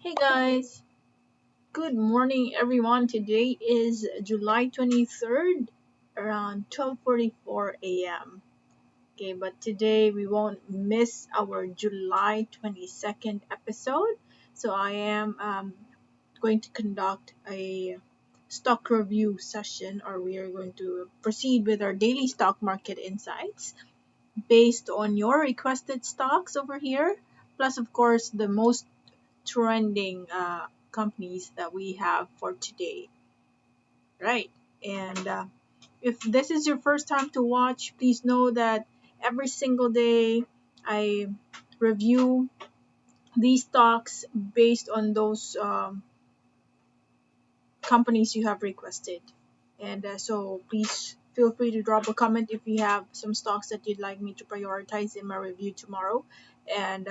Hey guys, good morning everyone. Today is July 23rd around 12:44 a.m. Okay, but today we won't miss our July 22nd episode. So I am going to conduct a stock review session, or we are going to proceed with our daily stock market insights based on your requested stocks over here, plus of course the most trending companies that we have for today, right? And if this is your first time to watch, please know that every single day I review these stocks based on those companies you have requested. And so please feel free to drop a comment if you have some stocks that you'd like me to prioritize in my review tomorrow. And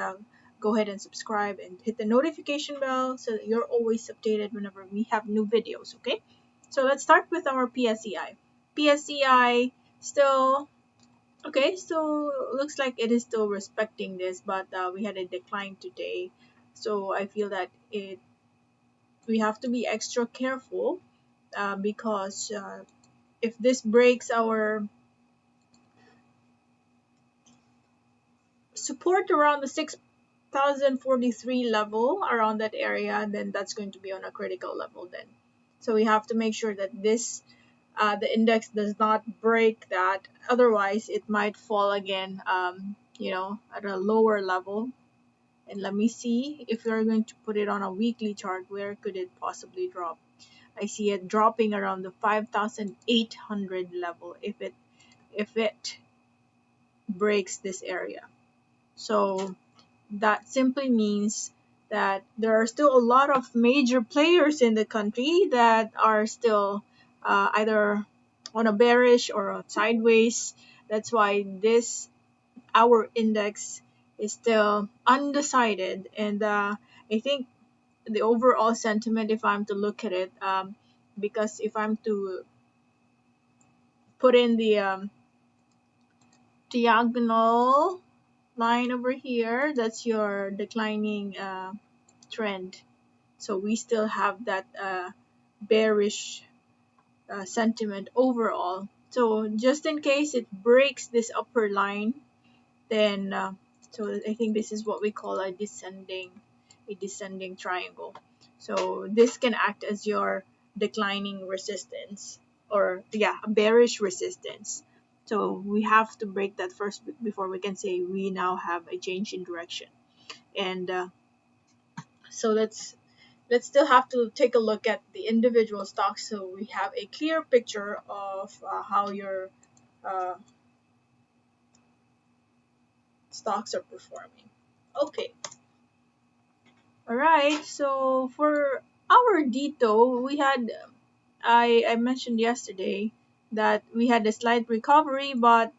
go ahead and subscribe and hit the notification bell so that you're always updated whenever we have new videos, okay? So let's start with our PSEI. PSEI still okay, so looks like it is still respecting this, but we had a decline today. So I feel that we have to be extra careful because if this breaks our support around the 6043 level, around that area, then that's going to be on a critical level then. So we have to make sure that this the index does not break that. Otherwise it might fall again, at a lower level. And let me see, if we're going to put it on a weekly chart, where could it possibly drop? I see it dropping around the 5800 level if it breaks this area. So that simply means that there are still a lot of major players in the country that are still either on a bearish or a sideways. That's why this our index is still undecided. And I think the overall sentiment, if I'm to look at it, because if I'm to put in the diagonal line over here, that's your declining trend. So we still have that bearish sentiment overall. So just in case it breaks this upper line, then so I think this is what we call a descending triangle. So this can act as your declining resistance, or yeah, a bearish resistance. So we have to break that first before we can say we now have a change in direction. And so let's still have to take a look at the individual stocks so we have a clear picture of how your uh, stocks are performing. Okay, all right. So for our Dito, I mentioned yesterday that we had a slight recovery, but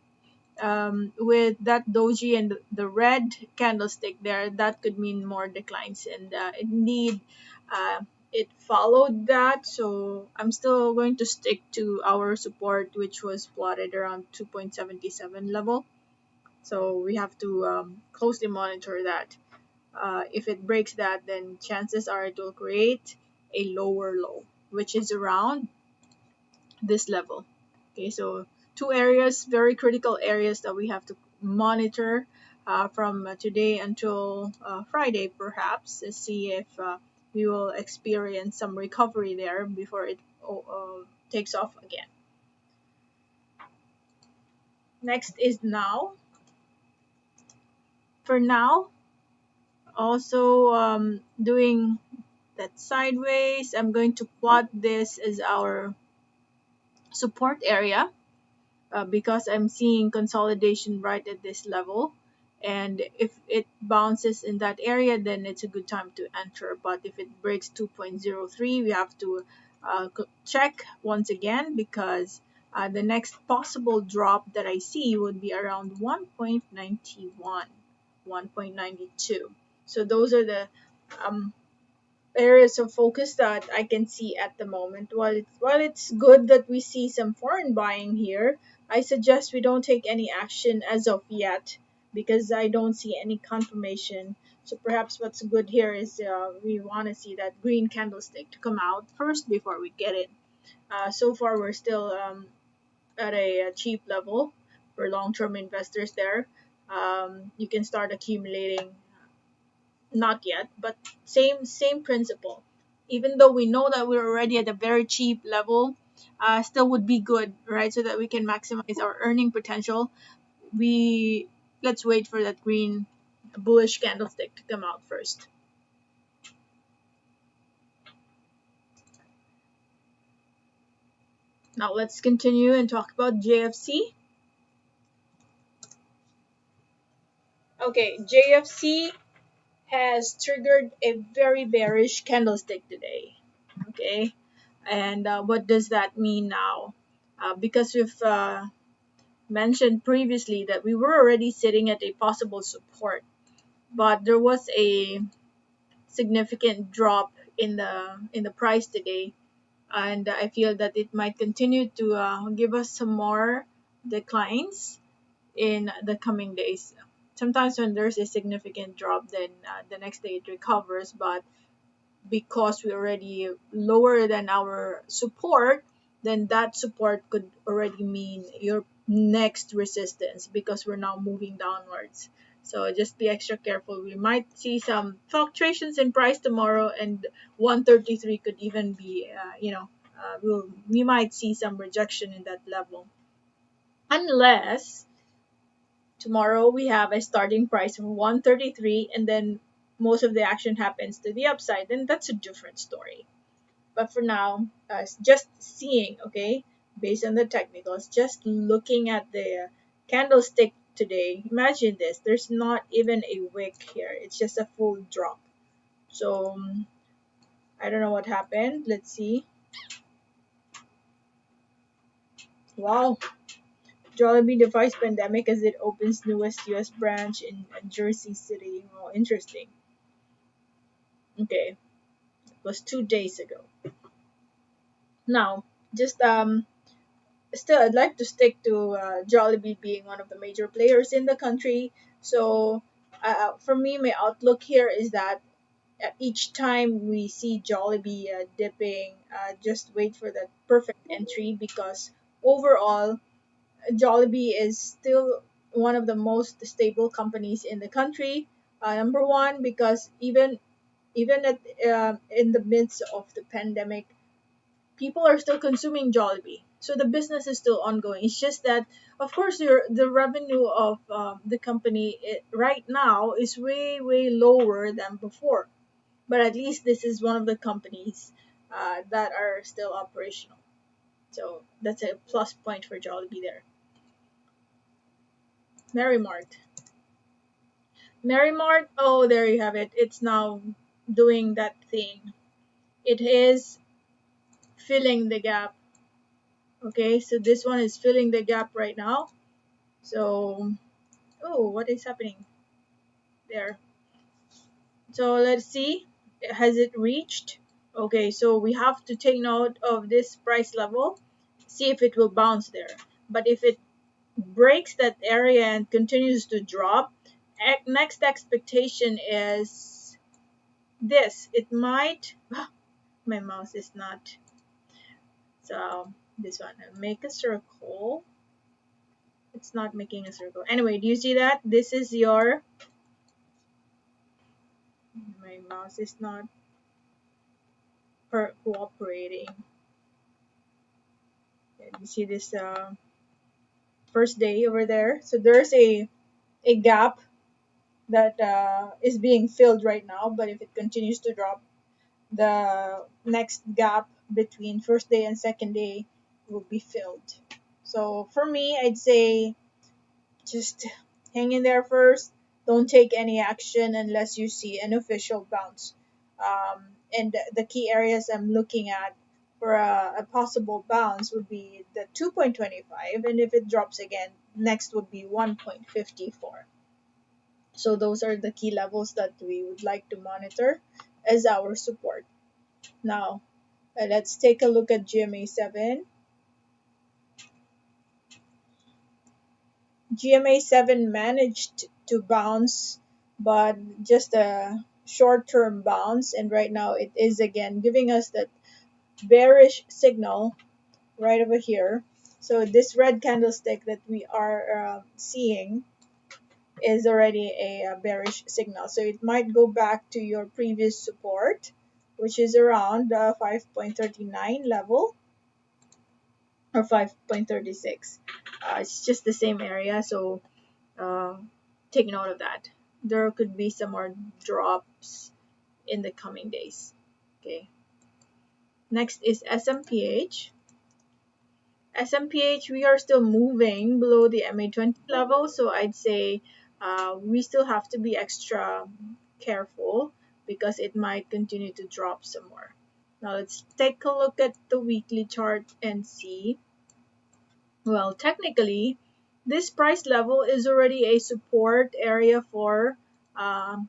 with that doji and the red candlestick there, that could mean more declines. And indeed, uh, it followed that. So I'm still going to stick to our support, which was plotted around 2.77 level. So we have to closely monitor that. If it breaks that, then chances are it will create a lower low, which is around this level. Okay, so two areas, very critical areas that we have to monitor from today until Friday, perhaps, to see if we will experience some recovery there before it takes off again. Next is now. For now, also doing that sideways. I'm going to plot this as our support area because I'm seeing consolidation right at this level. And if it bounces in that area, then it's a good time to enter. But if it breaks 2.03, we have to check once again, because the next possible drop that I see would be around 1.91, 1.92. So those are the um, areas of focus that I can see at the moment. While it's good that we see some foreign buying here, I suggest we don't take any action as of yet, because I don't see any confirmation So perhaps what's good here is we want to see that green candlestick to come out first before we get it. So far, we're still at a cheap level for long-term investors there. You can start accumulating, not yet, but same principle. Even though we know that we're already at a very cheap level, still would be good, right? So that we can maximize our earning potential. We Let's wait for that green bullish candlestick to come out first. Now let's continue and talk about JFC. Okay, JFC has triggered a very bearish candlestick today. Okay, and what does that mean now? Because we've mentioned previously that we were already sitting at a possible support, but there was a significant drop in the price today, and I feel that it might continue to give us some more declines in the coming days. Sometimes when there's a significant drop, then the next day it recovers, but because we're already lower than our support, then that support could already mean your next resistance because we're now moving downwards. So just be extra careful. We might see some fluctuations in price tomorrow, and 133 could even be, we might see some rejection in that level. Unless tomorrow we have a starting price of 133 and then most of the action happens to the upside, then that's a different story. But for now, just seeing, okay, based on the technicals, just looking at the candlestick today, imagine this, there's not even a wick here, it's just a full drop. So I don't know what happened. Let's see. Wow. Jollibee defies pandemic as it opens newest US branch in Jersey City. Oh, interesting. Okay, it was 2 days ago. Now, just still, I'd like to stick to Jollibee being one of the major players in the country. So, for me, my outlook here is that each time we see Jollibee dipping, just wait for that perfect entry because overall, Jollibee is still one of the most stable companies in the country. Number one, because even at in the midst of the pandemic, people are still consuming Jollibee. So the business is still ongoing. It's just that, of course, the revenue of the company right now is way lower than before. But at least this is one of the companies that are still operational. So that's a plus point for Jollibee there. Merrymart. Merrymart, oh, there you have it. It's now doing that thing. It is filling the gap. Okay, so this one is filling the gap right now. So, oh, what is happening there? So let's see. Has it reached? Okay, so we have to take note of this price level, see if it will bounce there. But if it breaks that area and continues to drop, next expectation is this. It might, my mouse is not, so this one, make a circle. It's not making a circle. Anyway, do you see that? This is your, my mouse is not cooperating. You see this first day over there? So there's a gap that is being filled right now, but if it continues to drop, the next gap between first day and second day will be filled. So for me, I'd say just hang in there first. Don't take any action unless you see an official bounce. And the key areas I'm looking at for a possible bounce would be the 2.25, and if it drops again, next would be 1.54. So those are the key levels that we would like to monitor as our support. Now, let's take a look at GMA7. GMA7 managed to bounce but just a short-term bounce. And right now it is again giving us that bearish signal right over here. So this red candlestick that we are seeing is already a bearish signal. So it might go back to your previous support, which is around 5.39 level or 5.36. It's just the same area, so uh, take note of that. There could be some more drops in the coming days. Okay. Next is SMPH. SMPH, we are still moving below the MA20 level, so I'd say we still have to be extra careful because it might continue to drop some more. Now let's take a look at the weekly chart and see. Well, technically, this price level is already a support area um,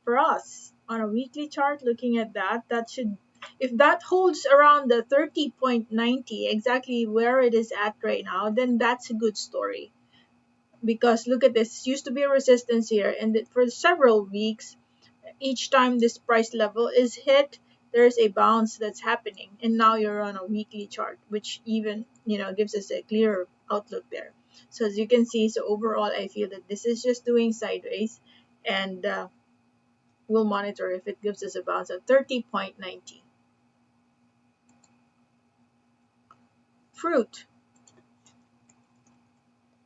for us on a weekly chart. Looking at that, that should, if that holds around the 30.90, exactly where it is at right now, then that's a good story. Because look at this, used to be a resistance here, and for several weeks, each time this price level is hit, there's a bounce that's happening, and now you're on a weekly chart, which even gives us a clearer outlook there. So as you can see, so overall I feel that this is just doing sideways, and we'll monitor if it gives us a bounce at 30.90. Fruit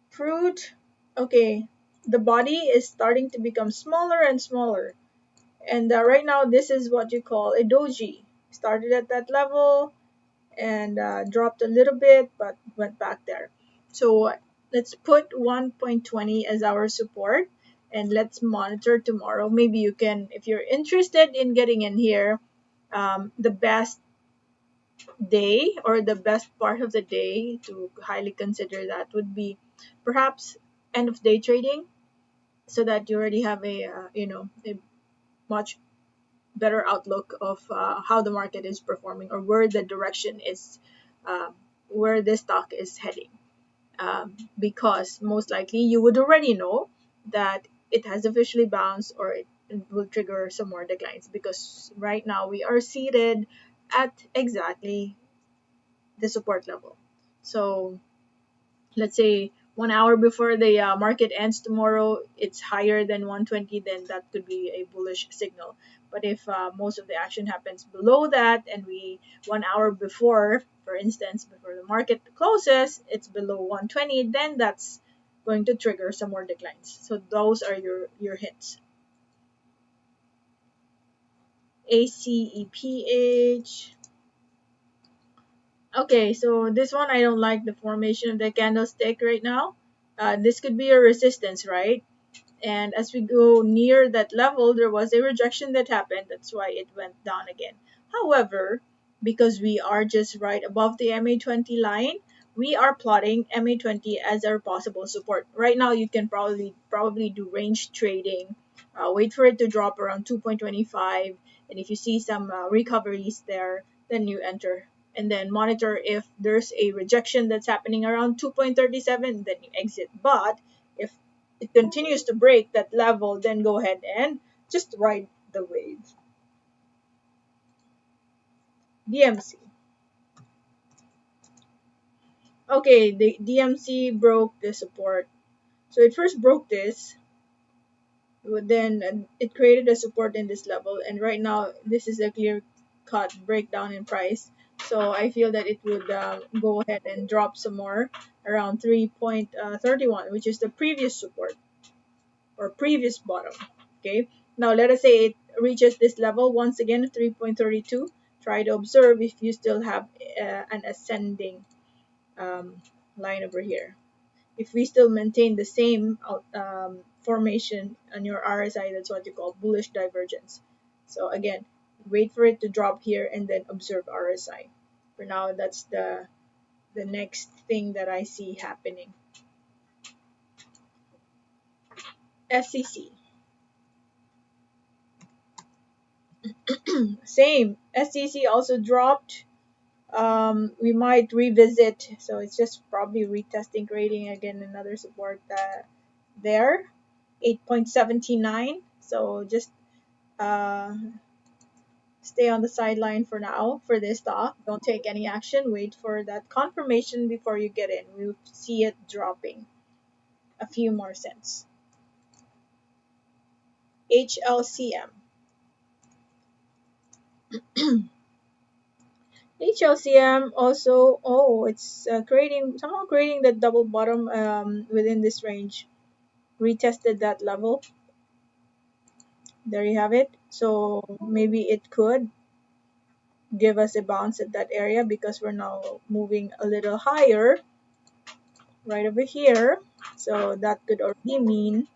fruit, okay, the body is starting to become smaller and smaller, and right now this is what you call a doji. Started at that level and dropped a little bit but went back there. So let's put 1.20 as our support, and let's monitor tomorrow. Maybe you can, if you're interested in getting in here, the best day or the best part of the day to highly consider that would be perhaps end of day trading, so that you already have a much better outlook of how the market is performing or where the direction is, um, where the stock is heading. Because most likely you would already know that it has officially bounced or it will trigger some more declines, because right now we are seated at exactly the support level. So let's say 1 hour before the market ends tomorrow, it's higher than 120, then that could be a bullish signal. But if most of the action happens below that, and we 1 hour before, for instance, before the market closes, it's below 120, then that's going to trigger some more declines. So those are your hints. ACEPH. Okay, so this one I don't like the formation of the candlestick right now. This could be a resistance, right? And as we go near that level, there was a rejection that happened. That's why it went down again. However, because we are just right above the MA20 line, we are plotting MA20 as our possible support. Right now, you can probably do range trading. Wait for it to drop around 2.25, and if you see some recoveries there, then you enter. And then monitor if there's a rejection that's happening around 2.37, then you exit. But if it continues to break that level, then go ahead and just ride the wave. DMC. Okay, the DMC broke the support. So it first broke this, then it created a support in this level, and right now this is a clear cut breakdown in price. So I feel that it would go ahead and drop some more around 3.31, which is the previous support or previous bottom. Okay, now let us say it reaches this level once again, 3.32. Try to observe if you still have an ascending um, line over here. If we still maintain the same formation on your RSI, that's what you call bullish divergence. So again, wait for it to drop here and then observe RSI. For now, that's the next thing that I see happening. SCC. Same. SCC also dropped. We might revisit. So it's just probably retesting, creating again another support there. 8.79. So just uh, stay on the sideline for now for this stock. Don't take any action. Wait for that confirmation before you get in. We'll see it dropping a few more cents. HLCM. HLCM also, oh, it's somehow creating the double bottom within this range. Retested that level. There you have it. So maybe it could give us a bounce at that area because we're now moving a little higher right over here. So that could already mean,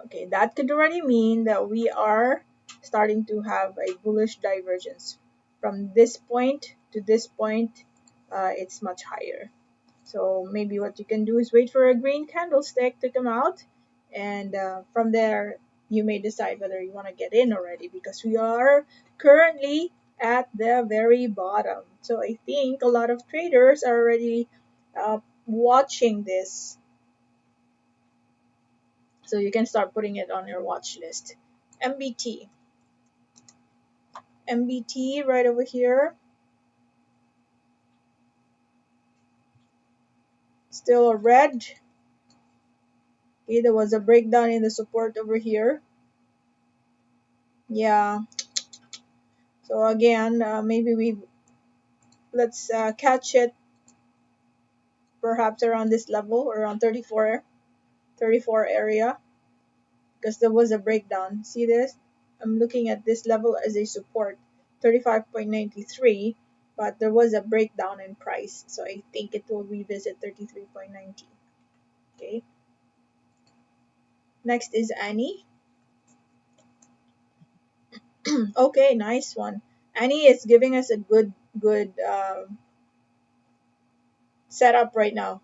okay, that could already mean that we are starting to have a bullish divergence. From this point to this point, it's much higher. So maybe what you can do is wait for a green candlestick to come out, and from there you may decide whether you want to get in already because we are currently at the very bottom. So I think a lot of traders are already watching this. So you can start putting it on your watch list. MBT. MBT right over here. Still a red. Okay, there was a breakdown in the support over here. Yeah. So again, maybe let's catch it perhaps around this level, around 34 area, because there was a breakdown. See this? I'm looking at this level as a support, 35.93, but there was a breakdown in price, so I think it will revisit 33.90. Okay. Next is Annie. Okay, nice one. Annie is giving us a good setup right now.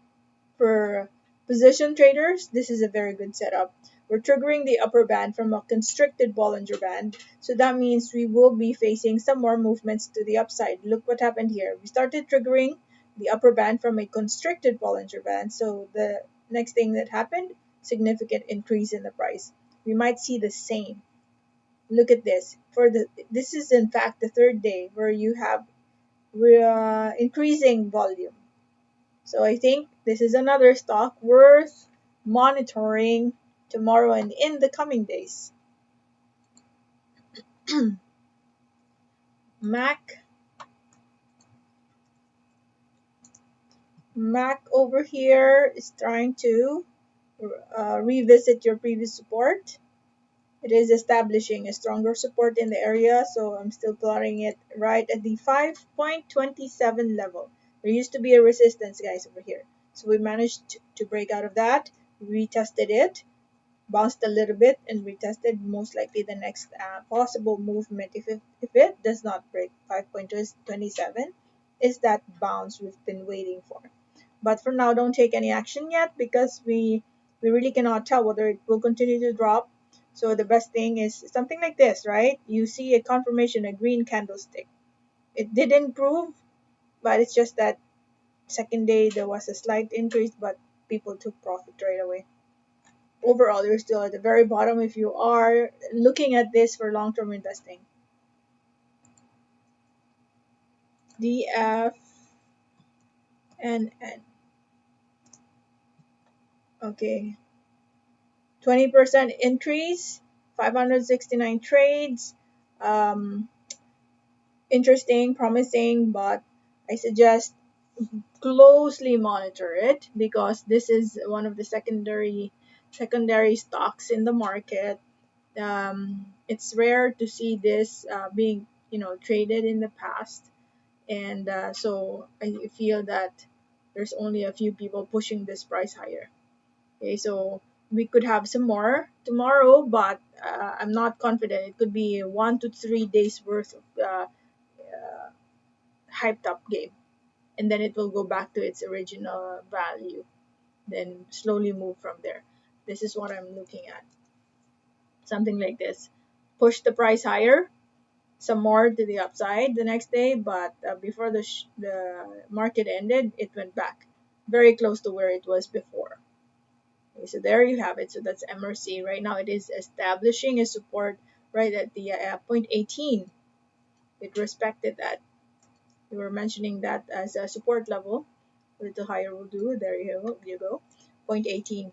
For position traders, this is a very good setup. We're triggering the upper band from a constricted Bollinger Band, so that means we will be facing some more movements to the upside. Look what happened here. We started triggering the upper band from a constricted Bollinger Band, so the next thing that happened, significant increase in the price. We might see the same. Look at this. This is in fact the third day where you have increasing volume. So I think this is another stock worth monitoring tomorrow and in the coming days. Mac. Mac over here is trying to revisit your previous support. It is establishing a stronger support in the area, so I'm still plotting it right at the 5.27 level. There used to be a resistance, guys, over here. So we managed to break out of that, retested it, bounced a little bit, and retested. Most likely the next possible movement, if it does not break 5.27, is that bounce we've been waiting for. But for now, don't take any action yet because we really cannot tell whether it will continue to drop. So the best thing is something like this, right? You see a confirmation, a green candlestick. It did improve, but it's just that second day there was a slight increase, but people took profit right away. Overall, you're still at the very bottom if you are looking at this for long-term investing. DFNN. Okay. 20% increase, 569 trades. Um, Interesting, promising, but I suggest closely monitor it because this is one of the secondary stocks in the market. It's rare to see this being traded in the past, and so I feel that there's only a few people pushing this price higher. Okay, so we could have some more tomorrow, but I'm not confident. It could be 1 to 3 days worth of hyped up game, and then it will go back to its original value, then slowly move from there. This is what I'm looking at. Something like this. Push the price higher, some more to the upside the next day, but before the market ended, it went back very close to where it was before. Okay, so there you have it. So that's MRC. Right now it is establishing a support right at the 0.18. It respected that. We were mentioning that as a support level. A little higher will do. There you go. 0.18,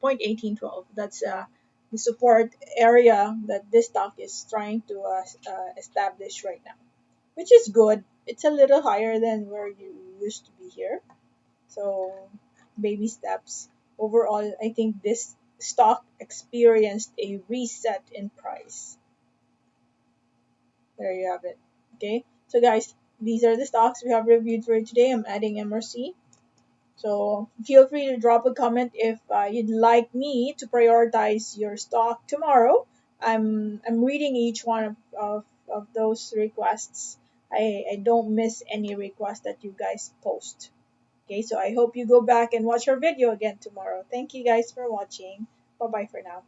0.1812. That's the support area that this stock is trying to establish right now, which is good. It's a little higher than where you used to be here. So, baby steps. Overall, I think this stock experienced a reset in price. There you have it. Okay. So, guys, these are the stocks we have reviewed for today. I'm adding MRC. So feel free to drop a comment if you'd like me to prioritize your stock tomorrow. I'm reading each one of those requests. I don't miss any request that you guys post. Okay, so I hope you go back and watch our video again tomorrow. Thank you guys for watching. Bye bye for now.